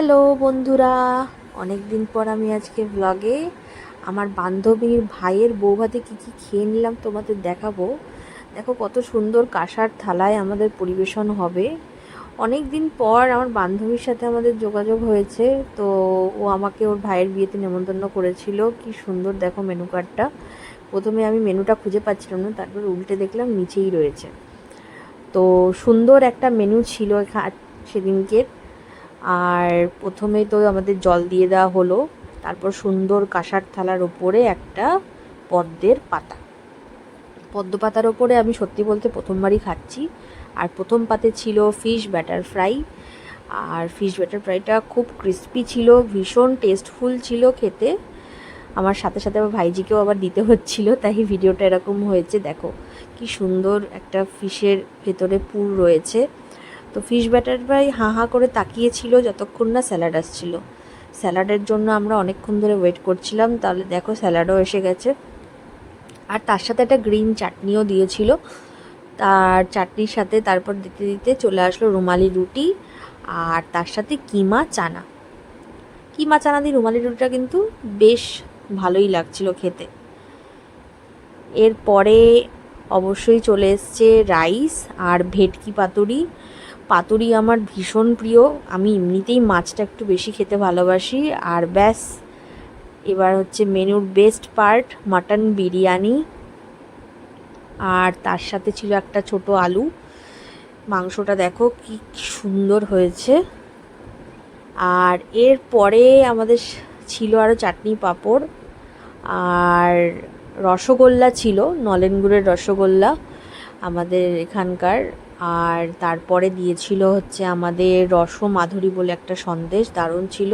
Hello বন্ধুরা, অনেক দিন পর আমি আজকে ব্লগে আমার বান্ধবীর ভাইয়ের বৌভাতে কী কী খেয়ে নিলাম তোমাদের দেখাবো। দেখো কত সুন্দর কাঁসার থালায় আমাদের পরিবেশন হবে। অনেক দিন পর আমার বান্ধবীর সাথে আমাদের যোগাযোগ হয়েছে, তো ও আমাকে ওর ভাইয়ের বিয়েতে নেমন্তন্ন করেছিল। কি সুন্দর দেখো মেনু কার্ডটা। প্রথমে আমি মেনুটা খুঁজে পাচ্ছিলাম না, তারপর উল্টে দেখলাম নিচেই রয়েছে। তো সুন্দর একটা মেনু ছিল সেদিনকে। আর প্রথমেই তো আমাদের জল দিয়ে দেওয়া হলো, তারপর সুন্দর কাঁসার থালার ওপরে একটা পদ্ম পাতার ওপরে আমি সত্যি বলতে প্রথমবারই খাচ্ছি। আর প্রথম পাতে ছিল ফিশ ব্যাটার ফ্রাই, আর ফিশ ব্যাটার ফ্রাইটা খুব ক্রিস্পি ছিল, ভীষণ টেস্টফুল ছিল খেতে। আমার সাথে সাথে আমার ভাইজিকেও আবার দিতে হচ্ছিল, তাই ভিডিওটা এরকম হয়েছে। দেখো কি সুন্দর একটা ফিশের ভেতরে পুর রয়েছে। তো ফিশ ব্যাটার ফ্রাই হাঁ হাঁ করে তাকিয়েছিল যতক্ষণ না স্যালাড আসছিল। স্যালাডের জন্য আমরা অনেকক্ষণ ধরে ওয়েট করছিলাম, তাহলে দেখো স্যালাডও এসে গেছে। আর তার সাথে একটা গ্রিন চাটনিও দিয়েছিল। তার চাটনির সাথে তারপর দিতে দিতে চলে আসলো রুমালি রুটি, আর তার সাথে কিমা চানা দিয়ে রুমালি রুটিটা কিন্তু বেশ ভালোই লাগছিল খেতে। এরপরে অবশ্যই চলে এসছে রাইস আর ভেটকি পাতুরি আমার ভীষণ প্রিয়। আমি এমনিতেই মাছটা একটু বেশি খেতে ভালোবাসি। আর ব্যাস, এবার হচ্ছে মেনুর বেস্ট পার্ট, মাটন বিরিয়ানি। আর তার সাথে ছিল একটা ছোট আলু। মাংসটা দেখো কি সুন্দর হয়েছে। আর এরপরে আমাদের ছিল আরও চাটনি পাঁপড়, আর রসগোল্লা ছিল, নলেন গুড়ের রসগোল্লা আমাদের এখানকার। আর তারপরে দিয়েছিল হচ্ছে আমাদের রসমাধুরী বলে একটা সন্দেশ, দারুণ ছিল।